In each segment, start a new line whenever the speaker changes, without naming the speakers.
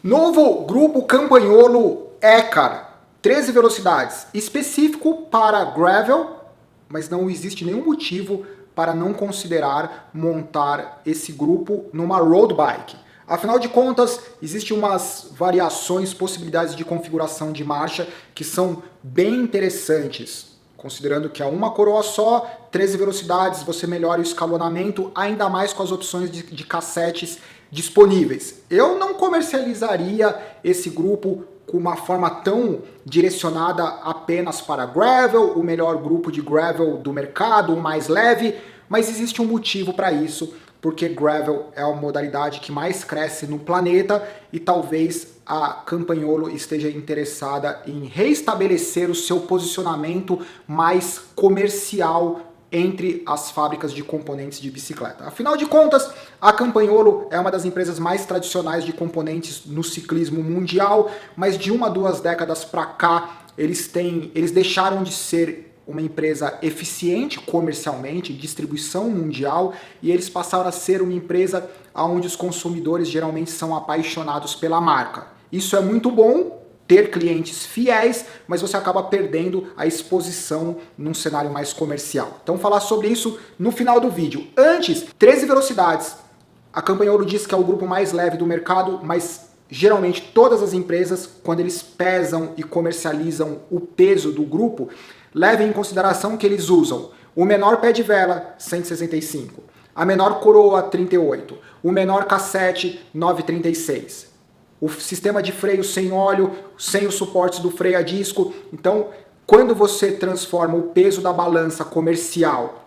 Novo grupo Campagnolo Écar, 13 velocidades, específico para gravel, mas não existe nenhum motivo para não considerar montar esse grupo numa road bike. Afinal de contas, existem umas variações, possibilidades de configuração de marcha que são bem interessantes. Considerando que é uma coroa só, 13 velocidades, você melhora o escalonamento, ainda mais com as opções de cassetes disponíveis. Eu não comercializaria esse grupo com uma forma tão direcionada apenas para gravel, o melhor grupo de gravel do mercado, o mais leve, mas existe um motivo para isso, porque gravel é a modalidade que mais cresce no planeta e talvez a Campagnolo esteja interessada em reestabelecer o seu posicionamento mais comercial entre as fábricas de componentes de bicicleta. Afinal de contas, a Campagnolo é uma das empresas mais tradicionais de componentes no ciclismo mundial, mas de 1 a 2 décadas para cá, eles deixaram de ser uma empresa eficiente comercialmente, distribuição mundial, e eles passaram a ser uma empresa onde os consumidores geralmente são apaixonados pela marca. Isso é muito bom, ter clientes fiéis, mas você acaba perdendo a exposição num cenário mais comercial. Então falar sobre isso no final do vídeo. Antes, 13 velocidades. A Campagnolo diz que é o grupo mais leve do mercado, mas geralmente todas as empresas, quando eles pesam e comercializam o peso do grupo, levem em consideração que eles usam o menor pé de vela, 165, a menor coroa, 38, o menor cassete, 936, o sistema de freio sem óleo, sem os suportes do freio a disco. Então, quando você transforma o peso da balança comercial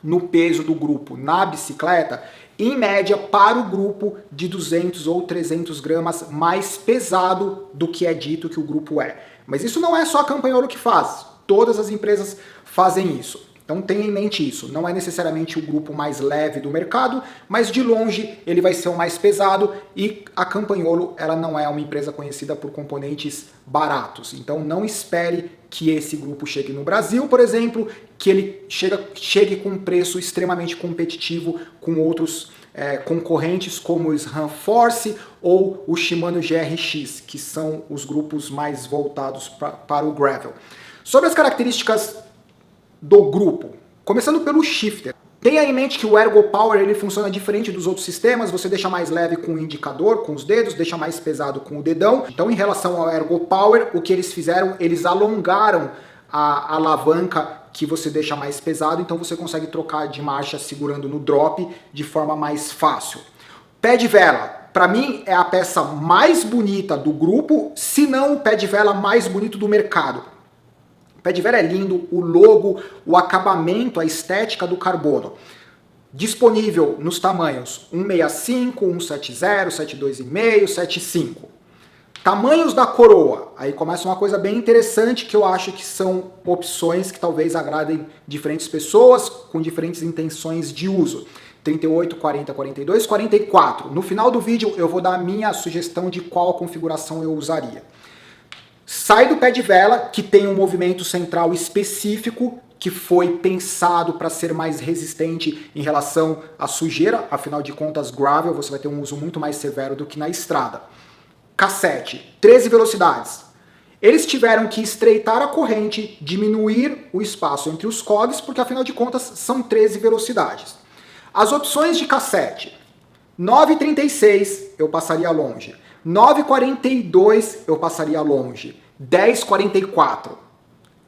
no peso do grupo na bicicleta, em média, para o grupo de 200 ou 300 gramas mais pesado do que é dito que o grupo é. Mas isso não é só a Campagnolo que faz. Todas as empresas fazem isso. Então tenha em mente isso. Não é necessariamente o grupo mais leve do mercado, mas de longe ele vai ser o mais pesado, e a Campagnolo ela não é uma empresa conhecida por componentes baratos. Então não espere que esse grupo chegue no Brasil, por exemplo, que ele chegue com um preço extremamente competitivo com outros concorrentes como o SRAM Force ou o Shimano GRX, que são os grupos mais voltados para o gravel. Sobre as características do grupo, começando pelo shifter. Tenha em mente que o Ergo Power ele funciona diferente dos outros sistemas, você deixa mais leve com o indicador, com os dedos, deixa mais pesado com o dedão. Então, em relação ao Ergo Power, o que eles fizeram, eles alongaram a alavanca que você deixa mais pesado, então você consegue trocar de marcha segurando no drop de forma mais fácil. Pé de vela, para mim é a peça mais bonita do grupo, se não o pé de vela mais bonito do mercado. O pé de vela é lindo, o logo, o acabamento, a estética do carbono. Disponível nos tamanhos 165, 170, 72,5, 75. Tamanhos da coroa. Aí começa uma coisa bem interessante que eu acho que são opções que talvez agradem diferentes pessoas com diferentes intenções de uso. 38, 40, 42, 44. No final do vídeo eu vou dar a minha sugestão de qual configuração eu usaria. Sai do pé de vela, que tem um movimento central específico, que foi pensado para ser mais resistente em relação à sujeira, afinal de contas, gravel, você vai ter um uso muito mais severo do que na estrada. Cassete, 13 velocidades. Eles tiveram que estreitar a corrente, diminuir o espaço entre os cogs, porque afinal de contas são 13 velocidades. As opções de cassete, 9,36 eu passaria longe. 9,42 eu passaria longe. 10,44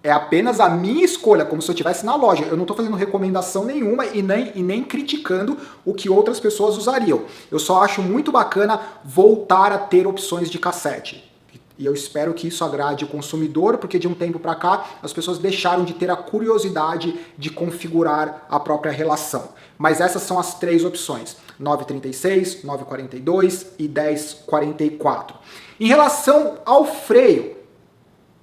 é apenas a minha escolha, como se eu estivesse na loja. Eu não estou fazendo recomendação nenhuma e nem criticando o que outras pessoas usariam. Eu só acho muito bacana voltar a ter opções de cassete. E eu espero que isso agrade o consumidor, porque de um tempo para cá as pessoas deixaram de ter a curiosidade de configurar a própria relação. Mas essas são as 3 opções: 9,36, 9,42 e 10,44. Em relação ao freio,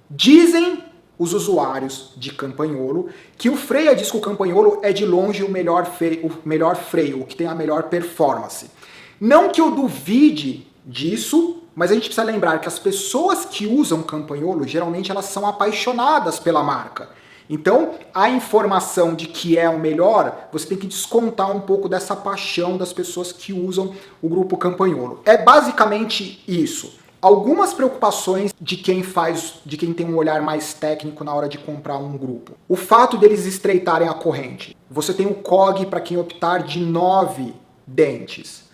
dizem os usuários de Campagnolo que o freio a disco Campagnolo é de longe o melhor freio, o que tem a melhor performance. Não que eu duvide disso, mas a gente precisa lembrar que as pessoas que usam Campagnolo, geralmente elas são apaixonadas pela marca. Então, a informação de que é o melhor, você tem que descontar um pouco dessa paixão das pessoas que usam o grupo Campagnolo. É basicamente isso. Algumas preocupações de quem tem um olhar mais técnico na hora de comprar um grupo. O fato deles estreitarem a corrente. Você tem o COG para quem optar de 9 dentes.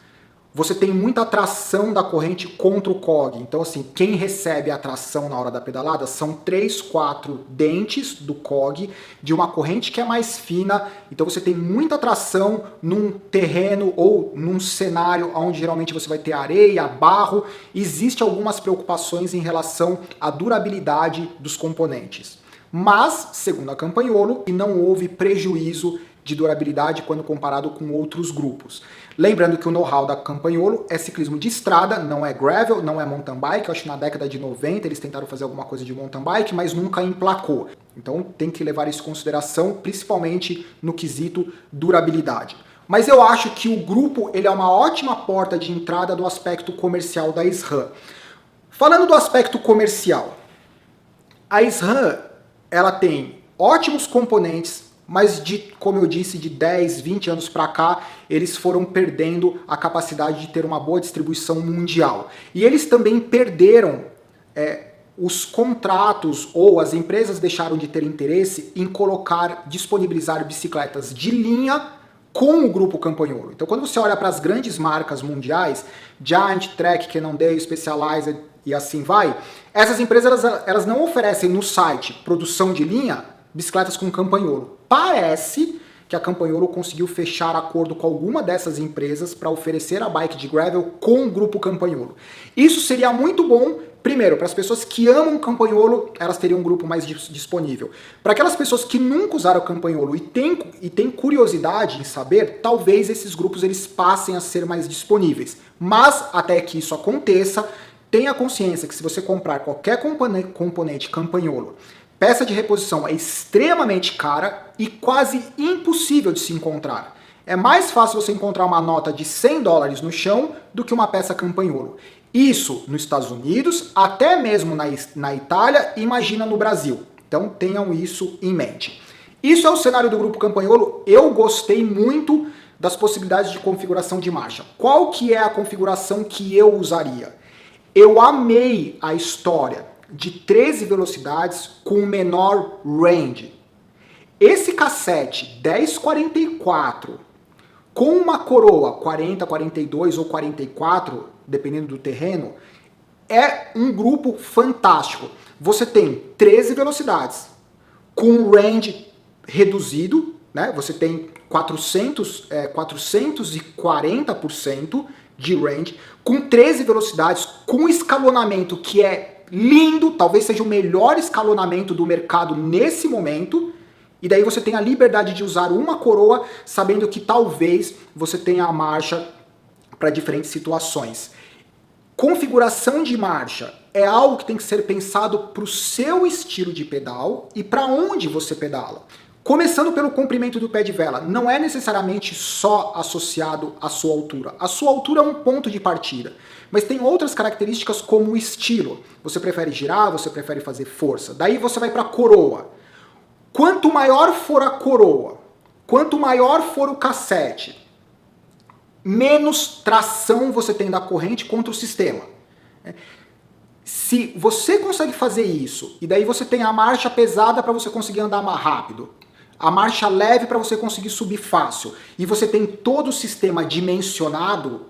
Você tem muita tração da corrente contra o COG. Então, assim, quem recebe a tração na hora da pedalada são 3, 4 dentes do COG de uma corrente que é mais fina. Então, você tem muita tração num terreno ou num cenário onde geralmente você vai ter areia, barro. Existem algumas preocupações em relação à durabilidade dos componentes. Mas, segundo a Campagnolo, não houve prejuízo de durabilidade quando comparado com outros grupos. Lembrando que o know-how da Campagnolo é ciclismo de estrada, não é gravel, não é mountain bike. Eu acho que na década de 90 eles tentaram fazer alguma coisa de mountain bike, mas nunca emplacou. Então tem que levar isso em consideração, principalmente no quesito durabilidade. Mas eu acho que o grupo ele é uma ótima porta de entrada do aspecto comercial da SRAM. Falando do aspecto comercial, a SRAM ela tem ótimos componentes, mas como eu disse, de 10, 20 anos para cá, eles foram perdendo a capacidade de ter uma boa distribuição mundial. E eles também perderam os contratos, ou as empresas deixaram de ter interesse em disponibilizar bicicletas de linha com o grupo Campagnolo. Então quando você olha para as grandes marcas mundiais, Giant, Trek, Cannondale, Specialized e assim vai, essas empresas elas não oferecem no site produção de linha bicicletas com Campagnolo. Parece que a Campagnolo conseguiu fechar acordo com alguma dessas empresas para oferecer a bike de gravel com o grupo Campagnolo. Isso seria muito bom, primeiro, para as pessoas que amam Campagnolo, elas teriam um grupo mais disponível. Para aquelas pessoas que nunca usaram Campagnolo e têm curiosidade em saber, talvez esses grupos eles passem a ser mais disponíveis. Mas, até que isso aconteça, tenha consciência que se você comprar qualquer componente Campagnolo, peça de reposição é extremamente cara e quase impossível de se encontrar. É mais fácil você encontrar uma nota de $100 no chão do que uma peça Campagnolo. Isso nos Estados Unidos, até mesmo na Itália, imagina no Brasil. Então tenham isso em mente. Isso é o cenário do grupo Campagnolo. Eu gostei muito das possibilidades de configuração de marcha. Qual que é a configuração que eu usaria? Eu amei a história de 13 velocidades com menor range. Esse cassete 1044 com uma coroa 40, 42 ou 44, dependendo do terreno, é um grupo fantástico. Você tem 13 velocidades com range reduzido, né? Você tem 440% de range, com 13 velocidades, com escalonamento que é lindo, talvez seja o melhor escalonamento do mercado nesse momento, e daí você tem a liberdade de usar uma coroa, sabendo que talvez você tenha a marcha para diferentes situações. Configuração de marcha é algo que tem que ser pensado para o seu estilo de pedal e para onde você pedala. Começando pelo comprimento do pé de vela, não é necessariamente só associado à sua altura. A sua altura é um ponto de partida, mas tem outras características como o estilo. Você prefere girar, você prefere fazer força. Daí você vai para a coroa. Quanto maior for a coroa, quanto maior for o cassete, menos tração você tem da corrente contra o sistema. Se você consegue fazer isso, e daí você tem a marcha pesada para você conseguir andar mais rápido, a marcha leve para você conseguir subir fácil, e você tem todo o sistema dimensionado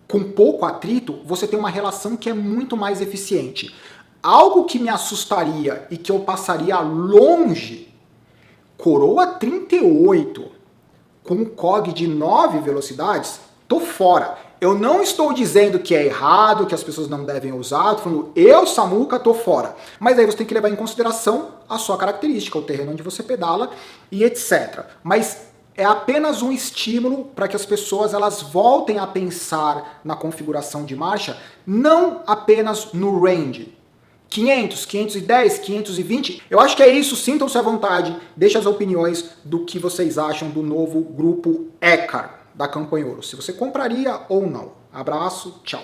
com pouco atrito, você tem uma relação que é muito mais eficiente. Algo que me assustaria e que eu passaria longe, coroa 38 com COG de 9 velocidades, tô fora. Eu não estou dizendo que é errado, que as pessoas não devem usar, tô falando, eu, Samuca, tô fora. Mas aí você tem que levar em consideração a sua característica, o terreno onde você pedala e etc. Mas é apenas um estímulo para que as pessoas elas voltem a pensar na configuração de marcha, não apenas no range. 500, 510, 520, eu acho que é isso, sintam-se à vontade, deixem as opiniões do que vocês acham do novo grupo Ekar da Campagnolo, se você compraria ou não. Abraço, tchau.